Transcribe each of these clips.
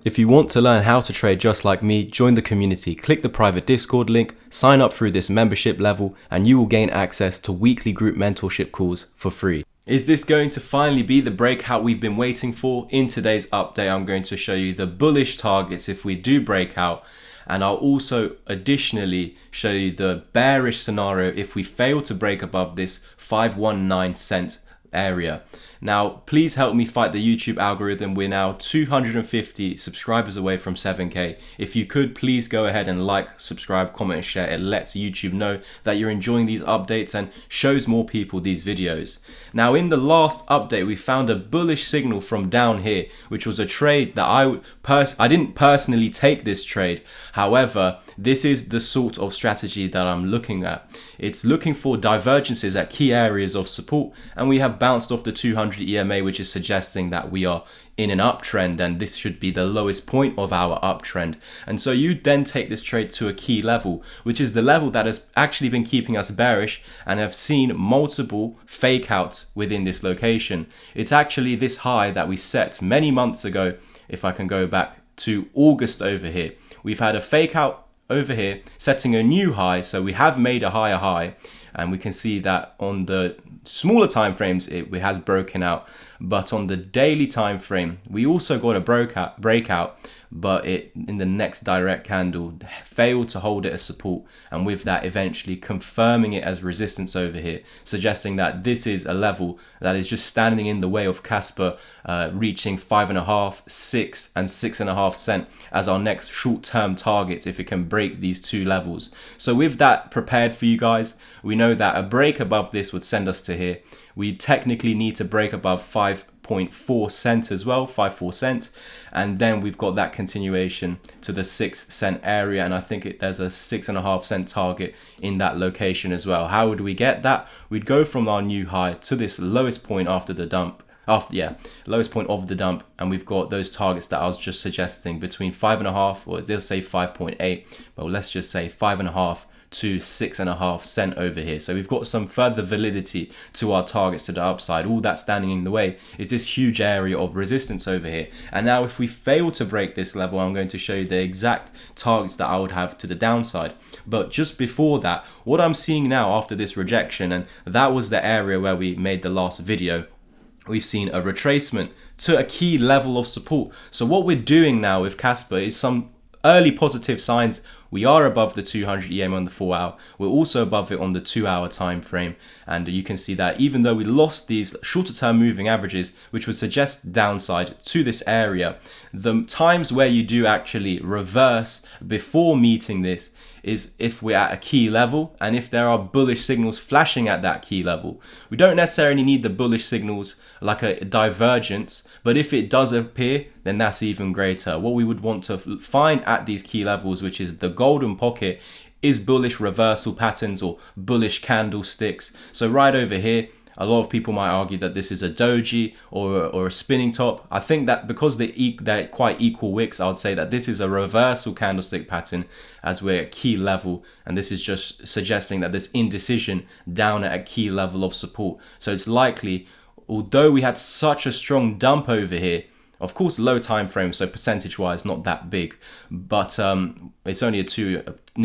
If you want to learn how to trade just like me, join the community, click the private Discord link, sign up through this membership level, and you will gain access to weekly group mentorship calls for free. Is this going to finally be the breakout we've been waiting for? In today's update, I'm going to show you the bullish targets if we do break out, and I'll also additionally show you the bearish scenario if we fail to break above this 519 cent area. Now, please help me fight the YouTube algorithm. We're now 250 subscribers away from 7K. If you could, please go ahead and like, subscribe, comment, and share. It lets YouTube know that you're enjoying these updates and shows more people these videos. Now, in the last update, we found a bullish signal from down here, which was a trade that I didn't personally take this trade. However, this is the sort of strategy that I'm looking at. It's looking for divergences at key areas of support, and we have bounced off the 200 EMA, which is suggesting that we are in an uptrend, and this should be the lowest point of our uptrend. And so you then take this trade to a key level, which is the level that has actually been keeping us bearish and have seen multiple fake outs within this location. It's actually this high that we set many months ago. If I can go back to August over here, we've had a fake out over here setting a new high, so we have made a higher high, and we can see that on the smaller time frames it has broken out, but on the daily time frame we also got a breakout, but it in the next direct candle failed to hold it as support, and with that eventually confirming it as resistance over here, suggesting that this is a level that is just standing in the way of Kaspa reaching 5.5, 6 and 6.5 cent as our next short-term targets if it can break these two levels. So with that prepared for you guys, we know that a break above this would send us to here. We technically need to break above 5.4 cent as well, 5.4 cent, and then we've got that continuation to the 6 cent area, and I think there's a 6.5 cent target in that location as well. How would we get that? We'd go from our new high to this lowest point after the dump, lowest point of the dump, and we've got those targets that I was just suggesting between 5.5, or they'll say 5.8, but let's just say 5.5 to 6.5 cent over here. So we've got some further validity to our targets to the upside. All that's standing in the way is this huge area of resistance over here. And now if we fail to break this level, I'm going to show you the exact targets that I would have to the downside. But just before that, what I'm seeing now after this rejection, and that was the area where we made the last video, we've seen a retracement to a key level of support. So what we're doing now with Kaspa is some early positive signs. We are above the 200 EM on the 4 hour. We're also above it on the 2 hour time frame. And you can see that even though we lost these shorter term moving averages, which would suggest downside to this area, the times where you do actually reverse before meeting this is if we're at a key level and if there are bullish signals flashing at that key level. We don't necessarily need the bullish signals like a divergence, but if it does appear, then that's even greater. What we would want to find at these key levels, which is the golden pocket, is bullish reversal patterns or bullish candlesticks. So right over here, a lot of people might argue that this is a doji or a spinning top. I think that because they're quite equal wicks, I would say that this is a reversal candlestick pattern as we're at key level, and this is just suggesting that there's indecision down at a key level of support. So it's likely, although we had such a strong dump over here, of course low time frame, so percentage wise not that big, but it's only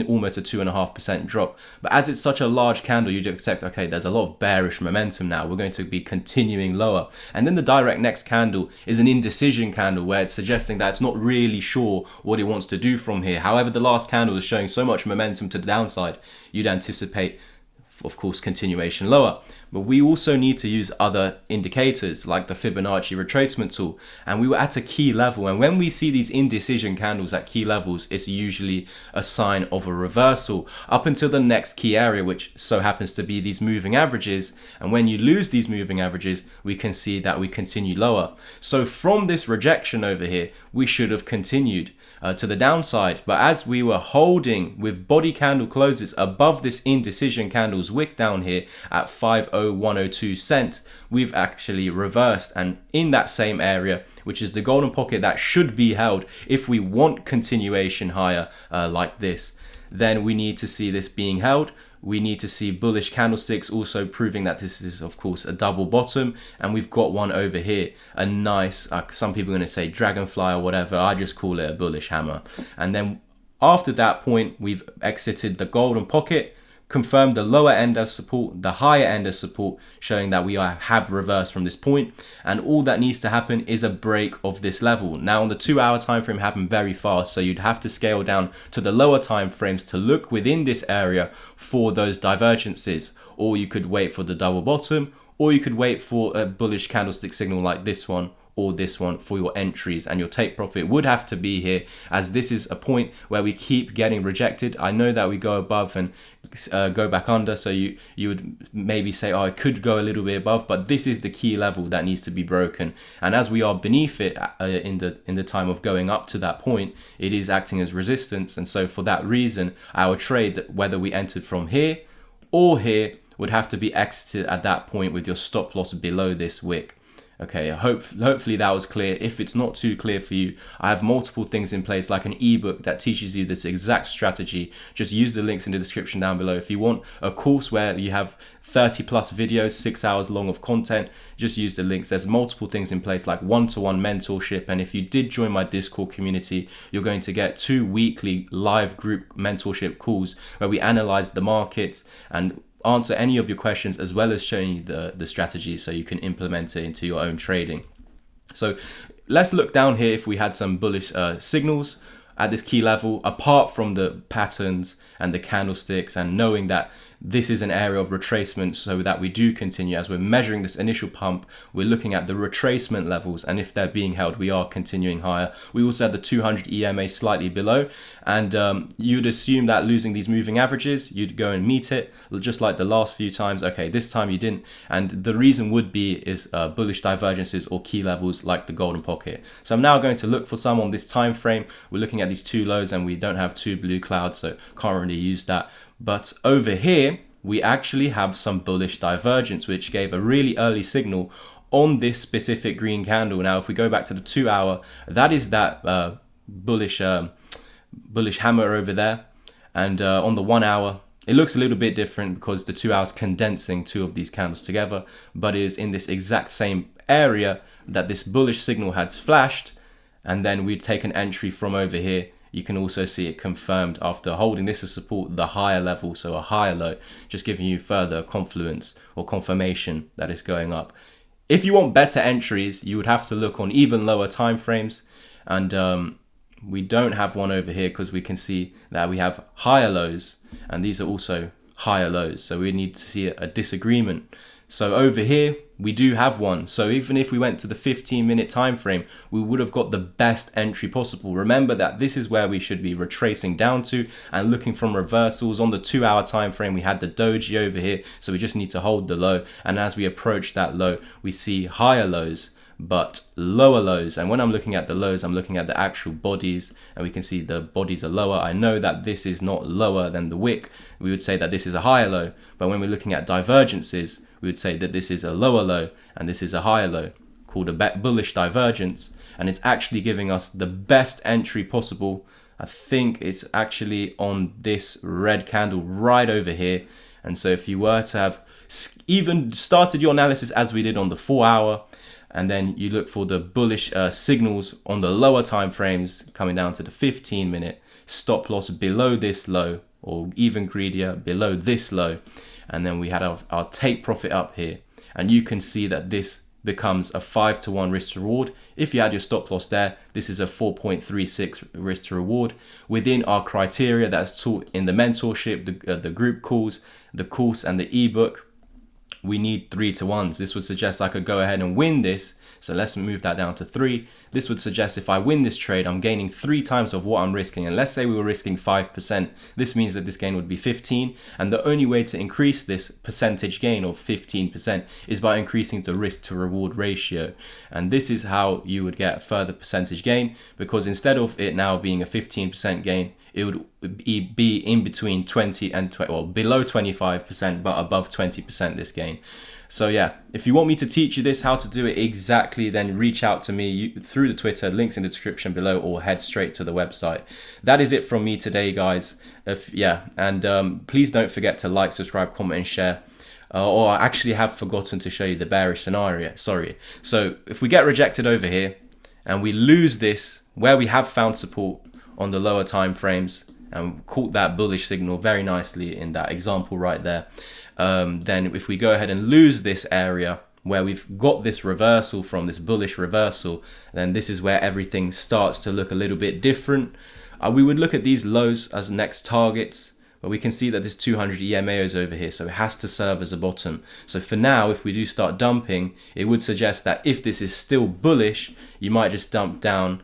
almost a 2.5% drop. But as it's such a large candle, you'd expect, okay, there's a lot of bearish momentum now, we're going to be continuing lower. And then the direct next candle is an indecision candle where it's suggesting that it's not really sure what it wants to do from here. However, the last candle is showing so much momentum to the downside, you'd anticipate, of course, continuation lower. But we also need to use other indicators like the Fibonacci retracement tool, and we were at a key level, and when we see these indecision candles at key levels, it's usually a sign of a reversal up until the next key area, which so happens to be these moving averages. And when you lose these moving averages, we can see that we continue lower. So from this rejection over here, we should have continued to the downside, but as we were holding with body candle closes above this indecision candle's wick down here at 50102 cent, we've actually reversed, and in that same area, which is the golden pocket that should be held if we want continuation higher like this, then we need to see this being held. we need to see bullish candlesticks, also proving that this is of course a double bottom, and we've got one over here, a nice, some people are going to say dragonfly or whatever, I just call it a bullish hammer. And then after that point, we've exited the golden pocket, confirmed the lower end as support, the higher end as support, showing that we have reversed from this point, and all that needs to happen is a break of this level. Now on the 2 hour time frame happened very fast, so you'd have to scale down to the lower time frames to look within this area for those divergences, or you could wait for the double bottom, or you could wait for a bullish candlestick signal like this one or this one for your entries, and your take profit would have to be here, as this is a point where we keep getting rejected. I know that we go above and go back under, so you would maybe say, oh, I could go a little bit above, but this is the key level that needs to be broken. And as we are beneath it in the time of going up to that point, it is acting as resistance. And so for that reason, our trade, whether we entered from here or here, would have to be exited at that point with your stop loss below this wick. Okay, hopefully that was clear. If it's not too clear for you, I have multiple things in place, like an ebook that teaches you this exact strategy. Just use the links in the description down below. If you want a course where you have 30 plus videos, 6 hours long of content, just use the links. There's multiple things in place, like one-to-one mentorship. And if you did join my Discord community, you're going to get 2 weekly live group mentorship calls where we analyze the markets and answer any of your questions, as well as showing you the strategy so you can implement it into your own trading. So let's look down here if we had some bullish signals at this key level, apart from the patterns and the candlesticks, and knowing that this is an area of retracement, so that we do continue. As we're measuring this initial pump, we're looking at the retracement levels, and if they're being held, we are continuing higher. We also had the 200 EMA slightly below, and you'd assume that losing these moving averages, you'd go and meet it, just like the last few times. Okay, this time you didn't, and the reason would be is bullish divergences or key levels like the golden pocket. So I'm now going to look for some on this time frame. We're looking at these 2 lows, and we don't have 2 blue clouds, so can't really use that. But over here, we actually have some bullish divergence, which gave a really early signal on this specific green candle. Now, if we go back to the 2 hour, that is that bullish hammer over there. And on the 1 hour, it looks a little bit different because the 2 hours condensing 2 of these candles together, but is in this exact same area that this bullish signal has flashed. And then we'd take an entry from over here. You can also see it confirmed after holding this as support, the higher level, so a higher low, just giving you further confluence or confirmation that it's going up. If you want better entries, you would have to look on even lower time frames, and we don't have one over here because we can see that we have higher lows, and these are also higher lows, so we need to see a disagreement. So over here, we do have one. So even if we went to the 15-minute time frame, we would have got the best entry possible. Remember that this is where we should be retracing down to and looking from reversals. On the 2 hour time frame, we had the doji over here, so we just need to hold the low. And as we approach that low, we see higher lows but lower lows. And when I'm looking at the lows, I'm looking at the actual bodies, and we can see the bodies are lower. I know that this is not lower than the wick. We would say that this is a higher low, but when we're looking at divergences, we would say that this is a lower low and this is a higher low, called a bullish divergence, and it's actually giving us the best entry possible. I think it's actually on this red candle right over here. And so if you were to have even started your analysis as we did on the 4 hour, and then you look for the bullish signals on the lower time frames coming down to the 15-minute, stop loss below this low, or even greedier, below this low, and then we had our take profit up here, and you can see that this becomes a 5-to-1 risk to reward. If you had your stop loss there, this is a 4.36 risk to reward within our criteria that's taught in the mentorship, the group calls, the course, and the ebook. We need 3-to-1s. This would suggest I could go ahead and win this. So let's move that down to 3. This would suggest if I win this trade, I'm gaining 3 times of what I'm risking. And let's say we were risking 5%. This means that this gain would be 15. And the only way to increase this percentage gain of 15% is by increasing the risk to reward ratio. And this is how you would get further percentage gain, because instead of it now being a 15% gain, it would be in between 20 and below 25%, but above 20% this gain. So yeah, if you want me to teach you this, how to do it exactly, then reach out to me through through the Twitter, links in the description below, or head straight to the website. That is it from me today, guys. Please don't forget to like, subscribe, comment, and share. Or I actually have forgotten to show you the bearish scenario. Sorry. So if we get rejected over here and we lose this where we have found support on the lower time frames and caught that bullish signal very nicely in that example right there, then if we go ahead and lose this area where we've got this reversal from this bullish reversal, then this is where everything starts to look a little bit different. We would look at these lows as next targets, but we can see that this 200 EMA is over here, so it has to serve as a bottom. So for now, if we do start dumping, it would suggest that if this is still bullish, you might just dump down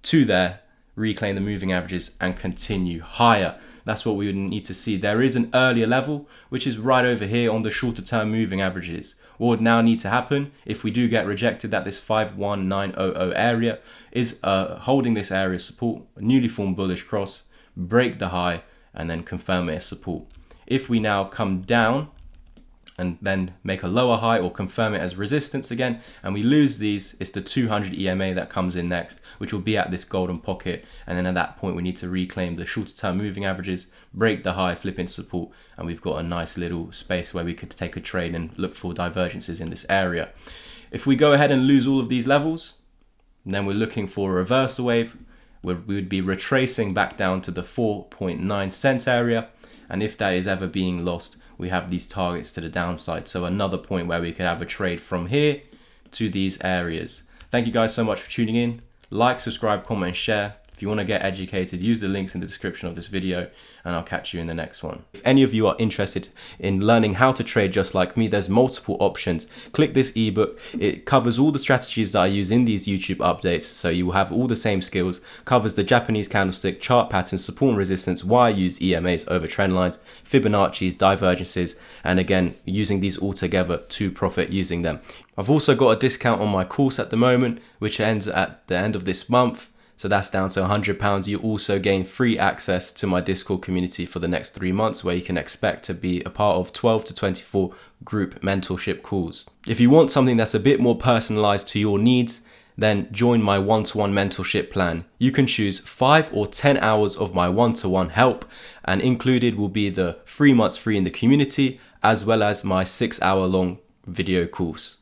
to there, reclaim the moving averages, and continue higher. That's what we would need to see. There is an earlier level, which is right over here on the shorter term moving averages. What would now need to happen if we do get rejected at this 51900 area is holding this area support, a newly formed bullish cross, break the high, and then confirm it as support. If we now come down and then make a lower high or confirm it as resistance again, and we lose these, it's the 200 EMA that comes in next, which will be at this golden pocket. And then at that point, we need to reclaim the shorter term moving averages, break the high, flip into support, and we've got a nice little space where we could take a trade and look for divergences in this area. If we go ahead and lose all of these levels, then we're looking for a reversal wave, where we would be retracing back down to the 4.9 cent area. And if that is ever being lost, we have these targets to the downside. So another point where we could have a trade from here to these areas. Thank you guys so much for tuning in. Like, subscribe, comment, and share. If you want to get educated, use the links in the description of this video, and I'll catch you in the next one. If any of you are interested in learning how to trade just like me, there's multiple options. Click this ebook. It covers all the strategies that I use in these YouTube updates, so you will have all the same skills. Covers the Japanese candlestick, chart patterns, support and resistance, why I use EMAs over trend lines, Fibonacci's, divergences, and again, using these all together to profit using them. I've also got a discount on my course at the moment, which ends at the end of this month. So that's down to £100. You also gain free access to my Discord community for the next 3 months, where you can expect to be a part of 12 to 24 group mentorship calls. If you want something that's a bit more personalized to your needs, then join my one-to-one mentorship plan. You can choose 5 or 10 hours of my one-to-one help, and included will be the 3 months free in the community, as well as my 6-hour long video course.